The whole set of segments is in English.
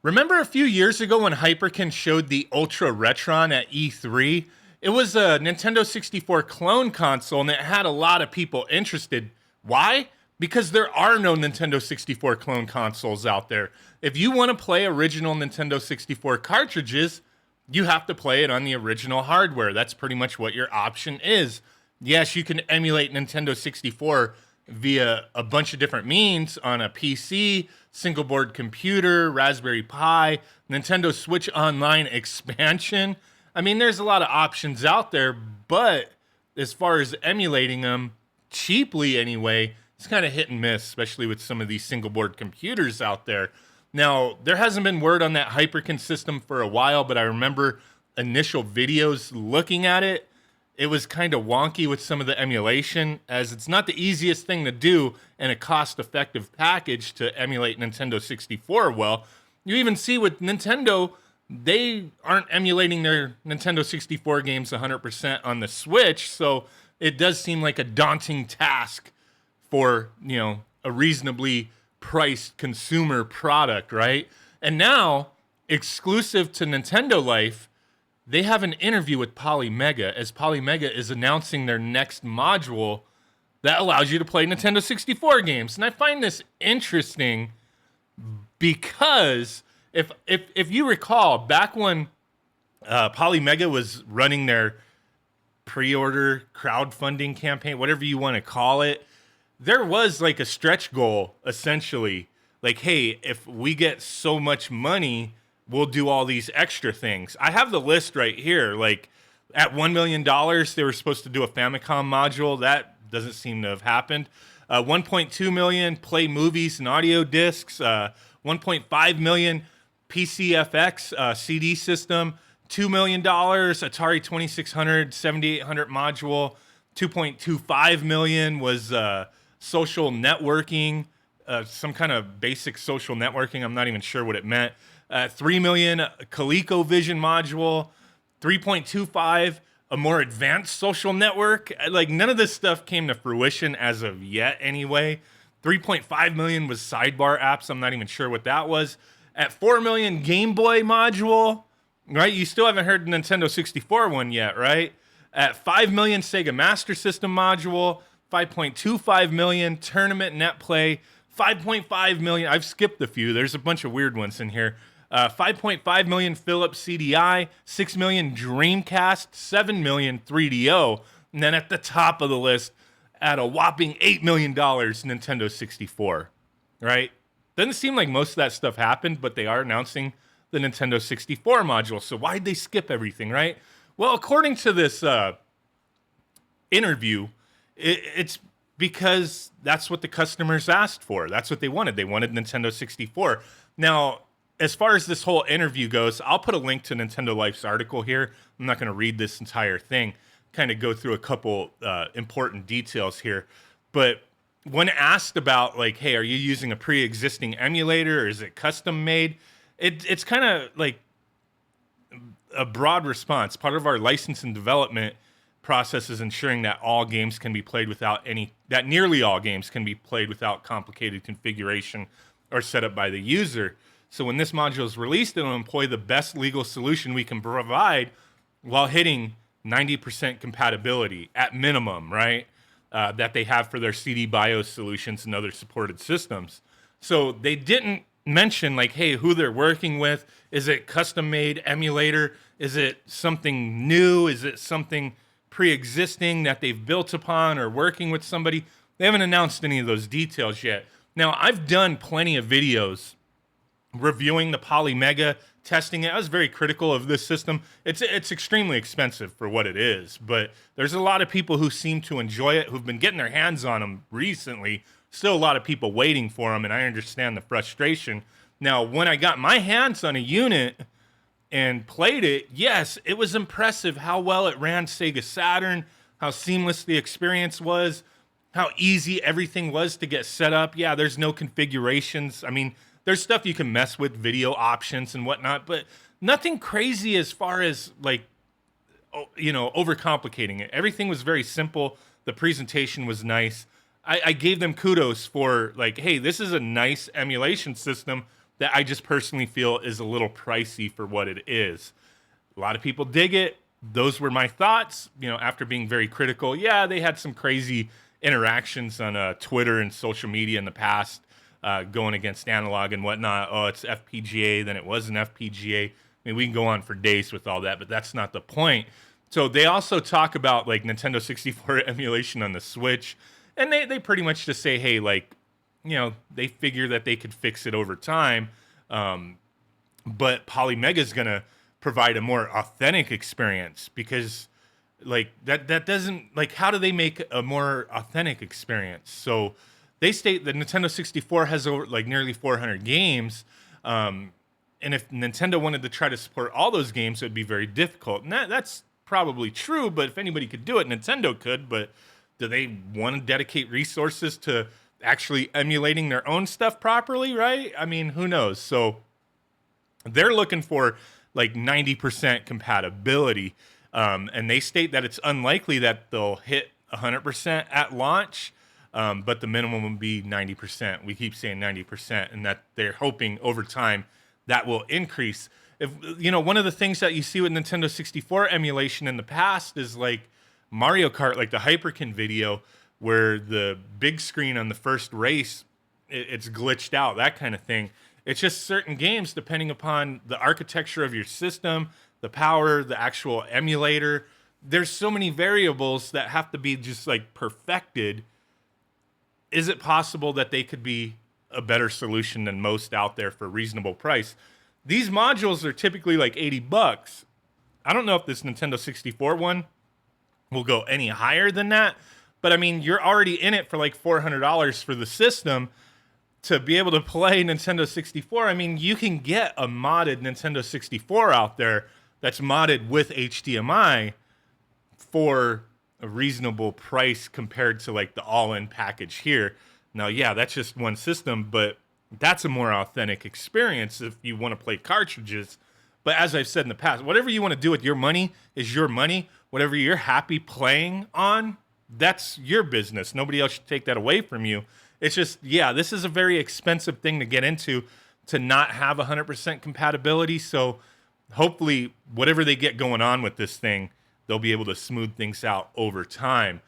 Remember a few years ago when Hyperkin showed the Ultra Retron at E3? It was a Nintendo 64 clone console and it had a lot of people interested. Why? Because there are no Nintendo 64 clone consoles out there. If you want to play original Nintendo 64 cartridges, you have to play it on the original hardware. That's pretty much what your option is. Yes, you can emulate Nintendo 64 via a bunch of different means on a PC, single board computer, Raspberry Pi, Nintendo Switch Online expansion. I mean, there's a lot of options out there, but as far as emulating them cheaply anyway, it's kind of hit and miss, especially with some of these single board computers out there. Now, there hasn't been word on that Hyperkin system for a while, but I remember initial videos looking at it. It was kind of wonky with some of the emulation, as it's not the easiest thing to do in a cost-effective package to emulate Nintendo 64 well. You even see with Nintendo, they aren't emulating their Nintendo 64 games 100% on the Switch, so it does seem like a daunting task for, a reasonably priced consumer product, right? And now, exclusive to Nintendo Life, they have an interview with Polymega as Polymega is announcing their next module that allows you to play Nintendo 64 games. And I find this interesting because if you recall, back when Polymega was running their pre-order crowdfunding campaign, whatever you want to call it, there was like a stretch goal, essentially. Like, hey, if we get so much money, we'll do all these extra things. I have the list right here. Like, at $1 million, they were supposed to do a Famicom module. That doesn't seem to have happened. 1.2 million, play movies and audio discs. 1.5 million, PCFX CD system. $2 million, Atari 2600, 7800 module. 2.25 million was social networking, some kind of basic social networking. I'm not even sure what it meant. 3 million ColecoVision module, 3.25 a more advanced social network. Like, none of this stuff came to fruition as of yet anyway. 3.5 million was sidebar apps. I'm not even sure what that was. At 4 million Game Boy module, right? You still haven't heard the Nintendo 64 one yet, right? At 5 million Sega Master System module, 5.25 million Tournament Net Play, 5.5 million. I've skipped a few. There's a bunch of weird ones in here. 5.5 million Philips CDI, 6 million Dreamcast, 7 million 3DO. And then at the top of the list, at a whopping $8 million, Nintendo 64. Right? Doesn't seem like most of that stuff happened, but they are announcing the Nintendo 64 module. So why'd they skip everything, right? Well, according to this interview, it's because that's what the customers asked for. That's what they wanted. They wanted Nintendo 64. Now, as far as this whole interview goes, I'll put a link to Nintendo Life's article here. I'm not going to read this entire thing, kind of go through a couple important details here. But when asked about, like, hey, are you using a pre-existing emulator or is it custom made? It's kind of like a broad response. Part of our license and development process is ensuring that nearly all games can be played without complicated configuration or setup by the user. So when this module is released, it'll employ the best legal solution we can provide while hitting 90% compatibility at minimum, right? That they have for their CD BIOS solutions and other supported systems. So they didn't mention, like, hey, who they're working with. Is it custom-made emulator? Is it something new? Is it something pre-existing that they've built upon or working with somebody? They haven't announced any of those details yet. Now, I've done plenty of videos reviewing the Polymega, testing it. I was very critical of this system. It's extremely expensive for what it is, but there's a lot of people who seem to enjoy it, who've been getting their hands on them recently. Still a lot of people waiting for them, and I understand the frustration. Now, when I got my hands on a unit and played it, yes, it was impressive how well it ran Sega Saturn, how seamless the experience was, how easy everything was to get set up. Yeah, there's no configurations. I mean, there's stuff you can mess with, video options and whatnot, but nothing crazy as far as, like, overcomplicating it. Everything was very simple. The presentation was nice. I gave them kudos for, like, hey, this is a nice emulation system that I just personally feel is a little pricey for what it is. A lot of people dig it. Those were my thoughts, after being very critical. Yeah, they had some crazy interactions on Twitter and social media in the past, going against analog and whatnot. Oh, it's FPGA, then it wasn't FPGA. I mean, we can go on for days with all that, but that's not the point. So they also talk about like Nintendo 64 emulation on the Switch, and they pretty much just say, hey, like, they figure that they could fix it over time. But Polymega is going to provide a more authentic experience, because like that doesn't, like, how do they make a more authentic experience? So they state that Nintendo 64 has over like nearly 400 games. And if Nintendo wanted to try to support all those games, it would be very difficult. And that's probably true, but if anybody could do it, Nintendo could. But do they want to dedicate resources to actually emulating their own stuff properly, right? I mean, who knows? So they're looking for like 90% compatibility. And they state that it's unlikely that they'll hit 100% at launch, but the minimum will be 90%. We keep saying 90%, and that they're hoping over time that will increase. If one of the things that you see with Nintendo 64 emulation in the past is like Mario Kart, like the Hyperkin video, where the big screen on the first race, it's glitched out, that kind of thing. It's just certain games, depending upon the architecture of your system, the power, the actual emulator. There's so many variables that have to be just like perfected. Is it possible that they could be a better solution than most out there for a reasonable price? These modules are typically like $80. I don't know if this Nintendo 64 one will go any higher than that, but I mean, you're already in it for like $400 for the system. To be able to play Nintendo 64, I mean, you can get a modded Nintendo 64 out there that's modded with HDMI for a reasonable price compared to like the all-in package here. Now, yeah, that's just one system, but that's a more authentic experience if you want to play cartridges. But as I've said in the past, whatever you want to do with your money is your money. Whatever you're happy playing on, that's your business. Nobody else should take that away from you. It's just, yeah, this is a very expensive thing to get into, to not have 100% compatibility. So hopefully whatever they get going on with this thing, they'll be able to smooth things out over time.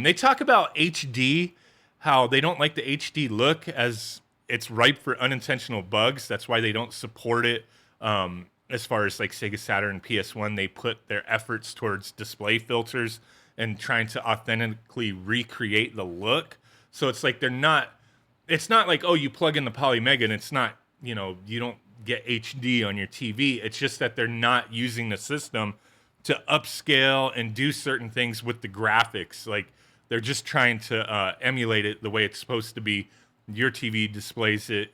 They talk about HD, how they don't like the HD look, as it's ripe for unintentional bugs. That's why they don't support it. As far as like Sega Saturn and PS1, they put their efforts towards display filters and trying to authentically recreate the look. So it's like it's not like, oh, you plug in the Polymega and it's not, you don't get HD on your TV. It's just that they're not using the system to upscale and do certain things with the graphics. Like, they're just trying to emulate it the way it's supposed to be. Your TV displays it,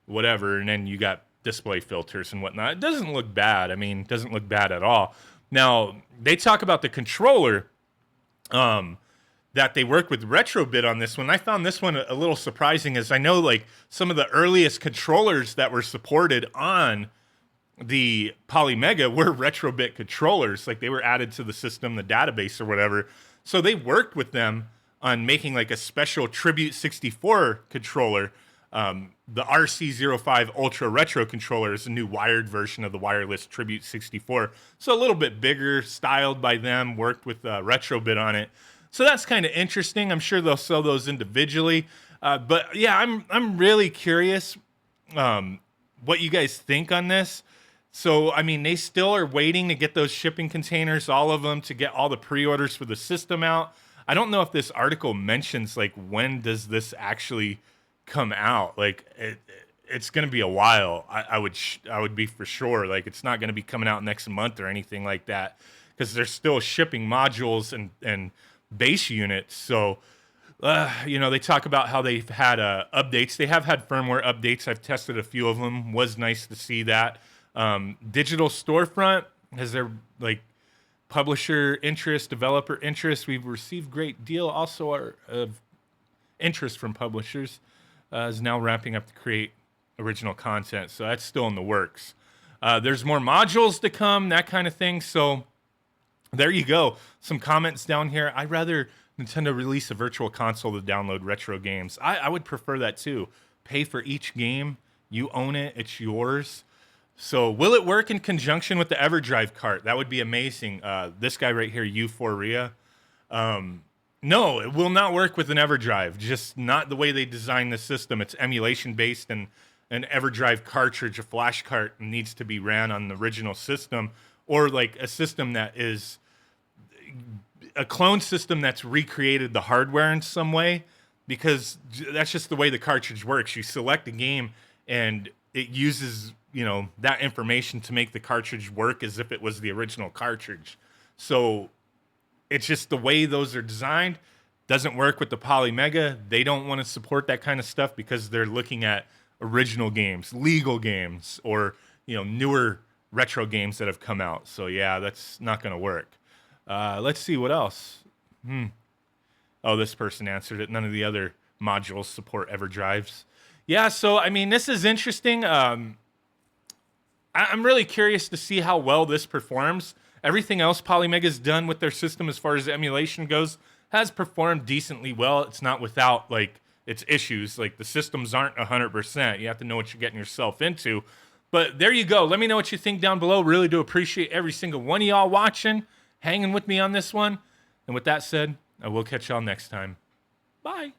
whatever, and then you got display filters and whatnot. It doesn't look bad. I mean, it doesn't look bad at all. Now, they talk about the controller, that they work with Retrobit on this one. I found this one a little surprising, as I know like some of the earliest controllers that were supported on the Polymega were Retrobit controllers. Like, they were added to the system, the database or whatever. So they worked with them on making like a special Tribute 64 controller. The RC05 Ultra Retro controller is a new wired version of the wireless Tribute 64. So a little bit bigger, styled by them, worked with Retrobit on it. So that's kind of interesting. I'm sure they'll sell those individually. But yeah, I'm really curious what you guys think on this. So, I mean, they still are waiting to get those shipping containers, all of them, to get all the pre-orders for the system out. I don't know if this article mentions, like, when does this actually come out? Like, it's going to be a while. I would be for sure. Like, it's not going to be coming out next month or anything like that, because they're still shipping modules and base units. So, they talk about how they've had updates. They have had firmware updates. I've tested a few of them. Was nice to see that. Digital storefront has their like publisher interest, developer interest. We've received great deal also of interest from publishers. Is now ramping up to create original content. So that's still in the works. There's more modules to come, that kind of thing. So there you go. Some comments down here. I'd rather Nintendo release a virtual console to download retro games. I would prefer that too. Pay for each game, You own it. It's yours. So will it work in conjunction with the EverDrive cart? That would be amazing. This guy right here, Euphoria. No, it will not work with an EverDrive. Just not the way they designed the system. It's emulation based, and an EverDrive cartridge, a flash cart, needs to be ran on the original system, or like a system that is a clone system that's recreated the hardware in some way, because that's just the way the cartridge works. You select a game and it uses, that information to make the cartridge work as if it was the original cartridge. So it's just the way those are designed. Doesn't work with the Polymega. They don't want to support that kind of stuff because they're looking at original games, legal games, or newer retro games that have come out. So yeah, that's not going to work. Let's see what else. Oh, this person answered it. None of the other modules support EverDrives. Yeah, so I mean, this is interesting. I'm really curious to see how well this performs. Everything else Polymega's done with their system as far as emulation goes has performed decently well. It's not without its issues. Like, the systems aren't 100%. You have to know what you're getting yourself into. But there you go. Let me know what you think down below. Really do appreciate every single one of y'all watching, hanging with me on this one. And with that said, I will catch y'all next time. Bye.